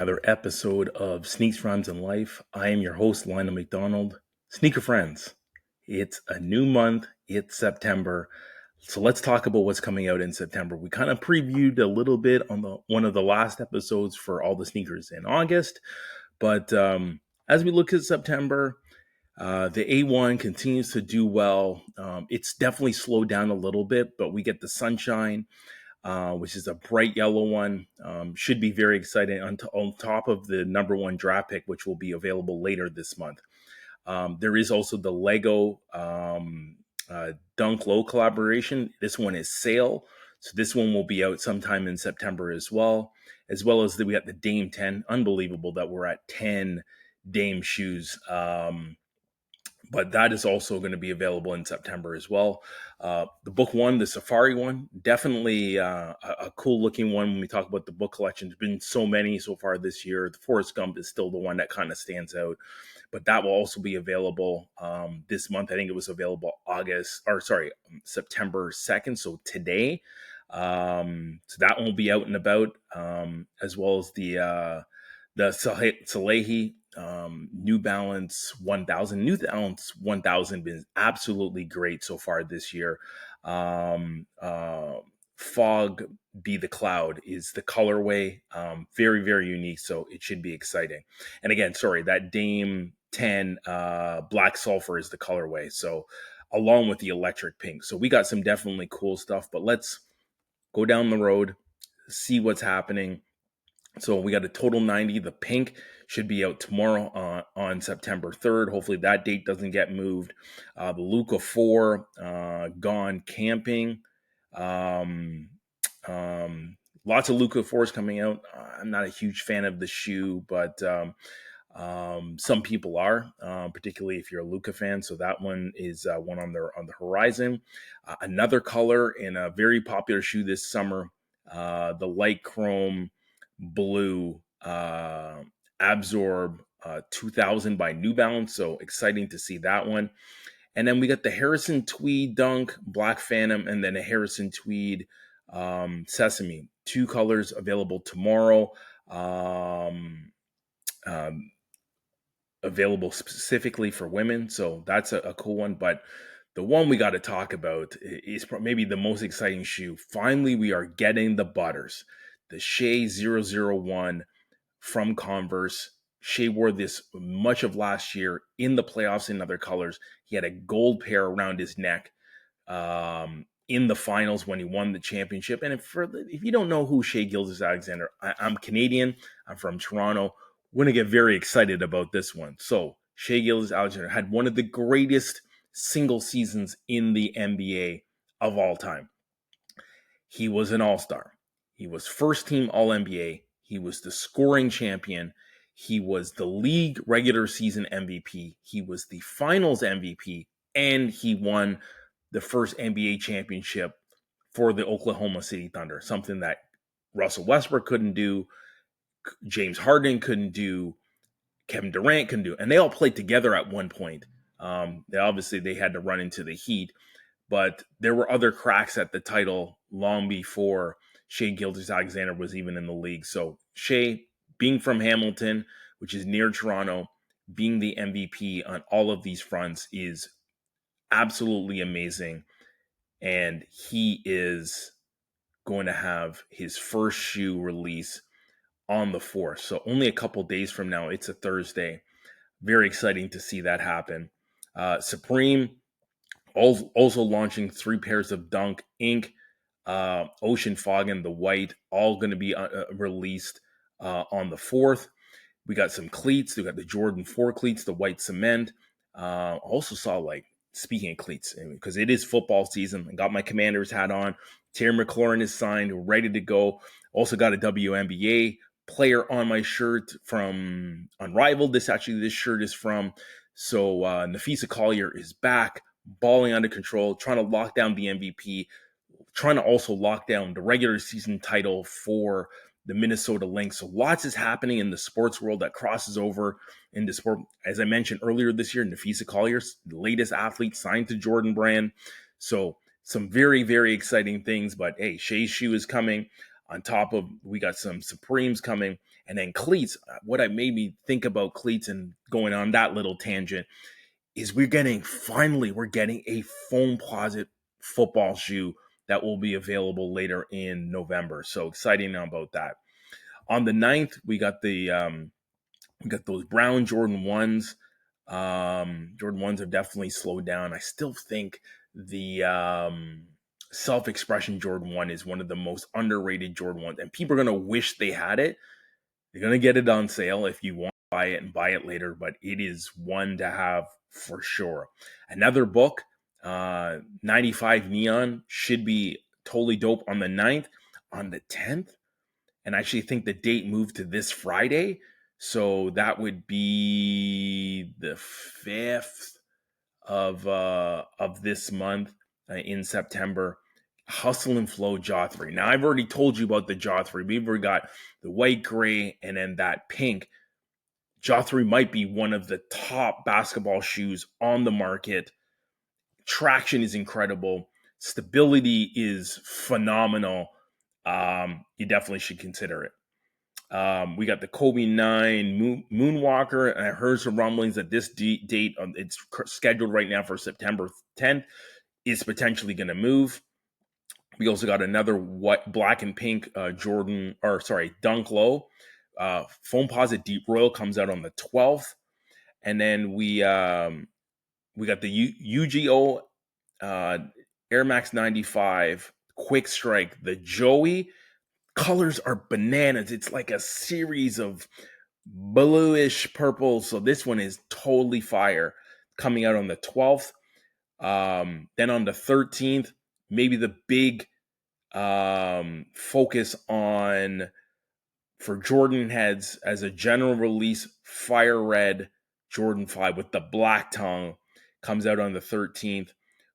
Another episode of Sneaks, Rhymes, and Life. I am your host, Lionel McDonald. Sneaker friends, it's a new month. It's September. So let's talk about what's coming out in September. We kind of previewed a little bit on one of the last episodes for all the sneakers in August. But as we look at September, the A1 continues to do well. It's definitely slowed down a little bit, but we get the sunshine, which is a bright yellow one. Should be very exciting on top of the number one draft pick, which will be available later this month. There is also the Lego Dunk Low collaboration. This one is sale. So this one will be out sometime in September as well. We got the Dame 10. Unbelievable that we're at 10 Dame shoes. But that is also going to be available in September as well. The book one, the Safari one, definitely a cool looking one when we talk about the book collection. There's been so many so far this year. The Forrest Gump is still the one that kind of stands out, but that will also be available this month. I think it was available September 2nd, so today. So that one will be out and about, as well as the Salehi New Balance 1000. New Balance 1000 been absolutely great so far this year. Fog Be the Cloud is the colorway. Very, very unique. So it should be exciting. And again, sorry, that Dame 10 Black Sulfur is the colorway. So along with the electric pink. So we got some definitely cool stuff, but let's go down the road, see what's happening. So we got a Total 90. The pink should be out tomorrow on September 3rd. Hopefully that date doesn't get moved. The Luca 4, Gone Camping. Lots of Luca 4s coming out. I'm not a huge fan of the shoe, but some people are, particularly if you're a Luca fan. So that one is one on the horizon. Another color in a very popular shoe this summer, the light chrome blue Absorb 2000 by New Balance. So exciting to see that one. And then we got the Harrison Tweed Dunk Black Phantom, and then a Harrison Tweed Sesame. Two colors available tomorrow. Available specifically for women. So that's a cool one. But the one we got to talk about is maybe the most exciting shoe. Finally, we are getting the Butters. The Shea 001 from Converse. Shea wore this much of last year in the playoffs in other colors. He had a gold pair around his neck in the finals when he won the championship. And if you don't know who Shea Gilgeous-Alexander, I'm Canadian. I'm from Toronto. We're going to get very excited about this one. So Shea Gilgeous-Alexander had one of the greatest single seasons in the NBA of all time. He was an all-star. He was first team All-NBA. He was the scoring champion. He was the league regular season MVP. He was the finals MVP. And he won the first NBA championship for the Oklahoma City Thunder, something that Russell Westbrook couldn't do, James Harden couldn't do, Kevin Durant couldn't do. And they all played together at one point. They had to run into the Heat. But there were other cracks at the title long before Shea Gilgeous-Alexander was even in the league. So Shea, being from Hamilton, which is near Toronto, being the MVP on all of these fronts is absolutely amazing. And he is going to have his first shoe release on the 4th. So only a couple days from now. It's a Thursday. Very exciting to see that happen. Supreme also launching 3 pairs of Dunk Ink, Ocean Fog, and the white, all going to be released on the 4th. We got some cleats. We got the Jordan 4 cleats, the white cement. Also saw, speaking of cleats, because it is football season, I got my Commanders hat on. Terry McLaurin is signed, ready to go. Also got a WNBA player on my shirt from Unrivaled. This shirt is from. So Nafisa Collier is back, balling under control, trying to lock down the MVP, trying to also lock down the regular season title for the Minnesota Lynx. So lots is happening in the sports world that crosses over into sport. As I mentioned earlier this year, Nafisa Collier's the latest athlete signed to Jordan Brand. So some very, very exciting things. But hey, Shea's shoe is coming. On top of, we got some Supremes coming. And then cleats, what I made me think about cleats and going on that little tangent is we're getting a foam-posite football shoe that will be available later in November. So exciting about that. On the 9th, we got those brown Jordan 1s. Jordan 1s have definitely slowed down. I still think the self-expression Jordan 1 is one of the most underrated Jordan 1s, and people are going to wish they had it. You're going to get it on sale if you want to buy it and buy it later, but it is one to have for sure. Another book, 95 Neon, should be totally dope on the 9th. On the 10th, and I actually think the date moved to this Friday, so that would be the 5th of this month, in September. Hustle and Flow Jaw 3. Now, I've already told you about the Jaw 3. We've already got the white, gray, and then that pink. Jaw 3 might be one of the top basketball shoes on the market. Traction is incredible. Stability is phenomenal. You definitely should consider it. We got the Kobe 9 Moonwalker, and I heard some rumblings that this date, it's scheduled right now for September 10th, is potentially going to move. We also got another black and pink Dunk Low. Foam-posite Deep Royal comes out on the 12th. And then we got the UGO Air Max 95 Quick Strike, the Joey. Colors are bananas. It's like a series of bluish purple. So this one is totally fire, coming out on the 12th. Then on the 13th, maybe the big focus on for Jordan heads as a general release, Fire Red Jordan 5 with the black tongue comes out on the 13th.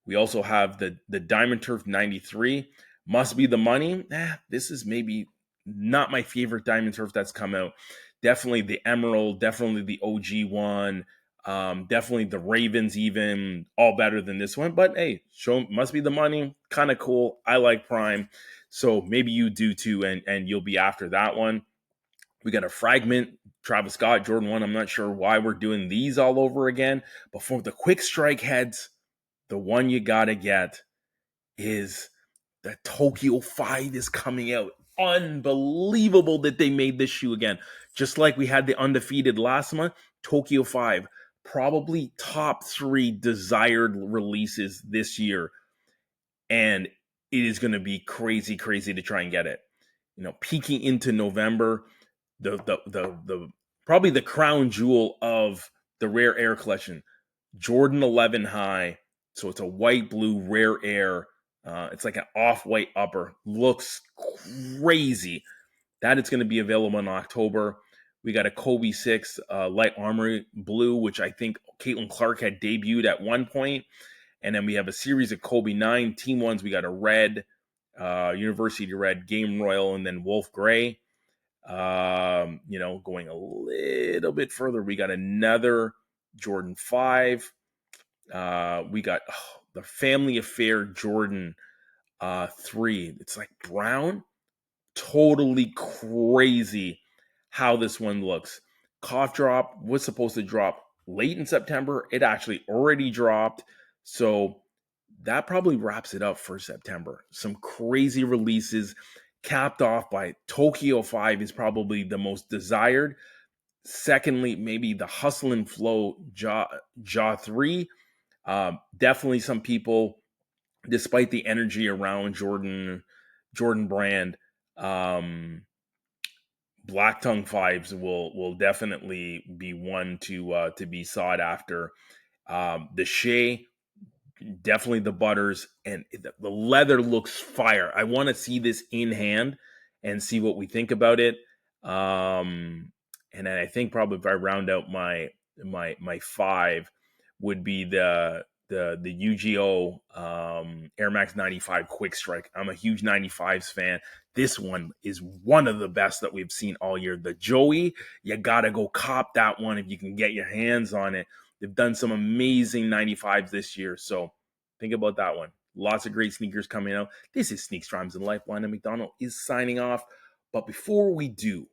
We also have the Diamond Turf 93. Must be the money. This is maybe not my favorite Diamond Turf that's come out. Definitely the Emerald, definitely the OG one, definitely the Ravens even, all better than this one. But hey, must be the money. Kind of cool. I like Prime. So maybe you do too, and you'll be after that one. We got a Fragment, Travis Scott, Jordan 1. I'm not sure why we're doing these all over again. But for the Quick Strike heads, the one you got to get is the Tokyo 5 is coming out. Unbelievable that they made this shoe again. Just like we had the Undefeated last month, Tokyo 5, probably top 3 desired releases this year. And it is going to be crazy, crazy to try and get it. Peeking into November, the probably the crown jewel of the Rare Air collection, Jordan 11 High. So it's a white blue Rare Air. It's like an off-white upper. Looks crazy. That is going to be available in October. We got a Kobe 6 light armory blue, which I think Caitlin Clark had debuted at one point. And then we have a series of Kobe 9 Team 1s. We got a red, University Red, Game Royal, and then Wolf Gray. Going a little bit further, we got another Jordan 5. We got the Family Affair Jordan 3. It's like brown. Totally crazy how this one looks. Cough Drop was supposed to drop late in September. It actually already dropped. So that probably wraps it up for September. Some crazy releases capped off by Tokyo 5 is probably the most desired. Secondly, maybe the Hustle and Flow Jaw 3. Definitely some people, despite the energy around Jordan brand, Black Tongue 5s will definitely be one to be sought after. The Shea, definitely the Butters, and the leather looks fire. I want to see this in hand and see what we think about it. And then I think probably if I round out my 5 would be the UGO Air Max 95 Quick Strike. I'm a huge 95s fan. This one is one of the best that we've seen all year. The Joey, you gotta go cop that one if you can get your hands on it. They've done some amazing 95s this year, so think about that one. Lots of great sneakers coming out. This is Sneaks, Rhymes, and Lifeline, and McDonald is signing off. But before we do,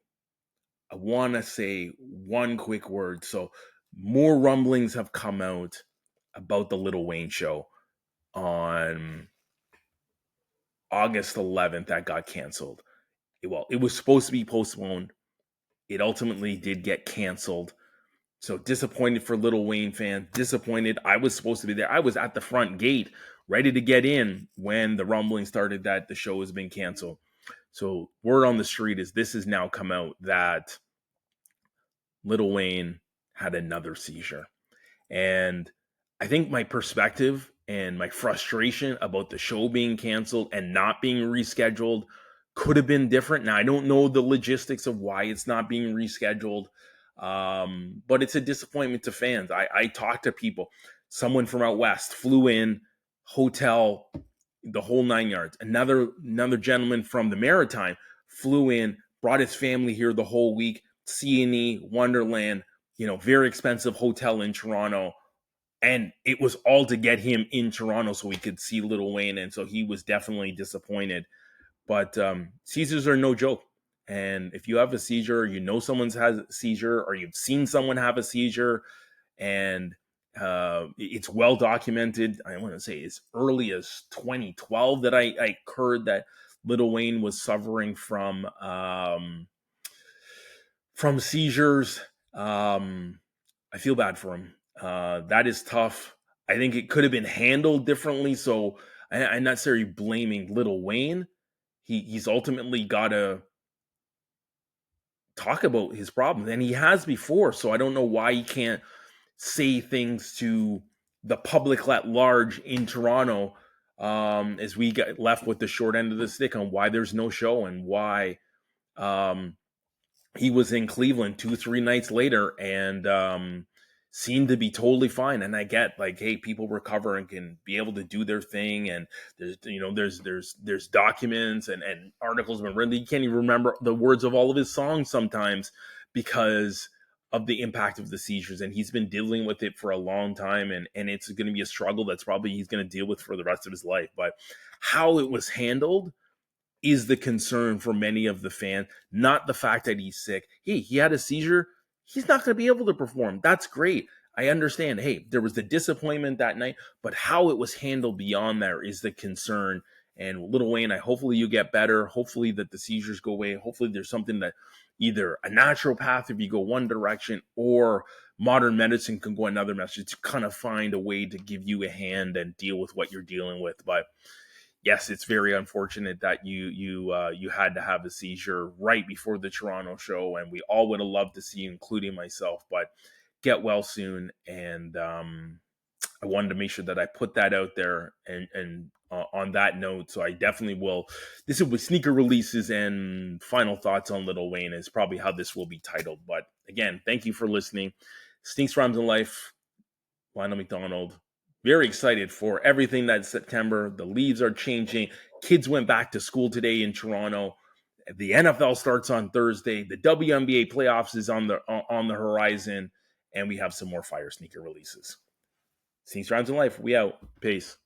I want to say one quick word. So more rumblings have come out about the Lil Wayne show on August 11th that got canceled. Well, it was supposed to be postponed. It ultimately did get canceled. So disappointed for Lil Wayne fans. Disappointed. I was supposed to be there. I was at the front gate, ready to get in when the rumbling started that the show has been canceled. So word on the street is this has now come out that Lil Wayne had another seizure. And I think my perspective and my frustration about the show being canceled and not being rescheduled could have been different. Now, I don't know the logistics of why it's not being rescheduled, but it's a disappointment to fans. I talked to people. Someone from out west flew in, hotel, the whole 9 yards. Another gentleman from the Maritime flew in, brought his family here the whole week. C&E, Wonderland, very expensive hotel in Toronto. And it was all to get him in Toronto so he could see Lil Wayne. And so he was definitely disappointed. But seizures are no joke. And if you have a seizure, someone's has a seizure, or you've seen someone have a seizure, and it's well documented. I want to say as early as 2012 that I heard that Lil Wayne was suffering from seizures. I feel bad for him. That is tough. I think it could have been handled differently. So I'm not necessarily blaming Lil Wayne. He's ultimately got to talk about his problems, and he has before. So I don't know why he can't say things to the public at large in Toronto, as we get left with the short end of the stick on why there's no show and why he was in Cleveland 2-3 nights later and seemed to be totally fine. And I get like, hey, people recover and can be able to do their thing. And there's documents and articles have been written. You can't even remember the words of all of his songs sometimes because of the impact of the seizures. And he's been dealing with it for a long time. And it's going to be a struggle that's probably he's going to deal with for the rest of his life. But how it was handled is the concern for many of the fans, not the fact that he's sick. Hey, he had a seizure. He's not going to be able to perform. That's great. I understand. Hey, there was the disappointment that night, but how it was handled beyond there is the concern. And Lil Wayne, hopefully you get better. Hopefully that the seizures go away. Hopefully there's something that either a natural path if you go one direction or modern medicine can go another message to kind of find a way to give you a hand and deal with what you're dealing with. But yes, it's very unfortunate that you had to have a seizure right before the Toronto show, and we all would have loved to see you, including myself. But get well soon, and I wanted to make sure that I put that out there. And on that note, so I definitely will. This will be sneaker releases and final thoughts on Lil Wayne is probably how this will be titled. But again, thank you for listening. Sneaks, Rhymes, and Life. Lionel McDonald. Very excited for everything that's September. The leaves are changing. Kids went back to school today in Toronto. The NFL starts on Thursday. The WNBA playoffs is on the horizon, and we have some more fire sneaker releases. Sneaks, Rhymes, and Life. We out. Peace.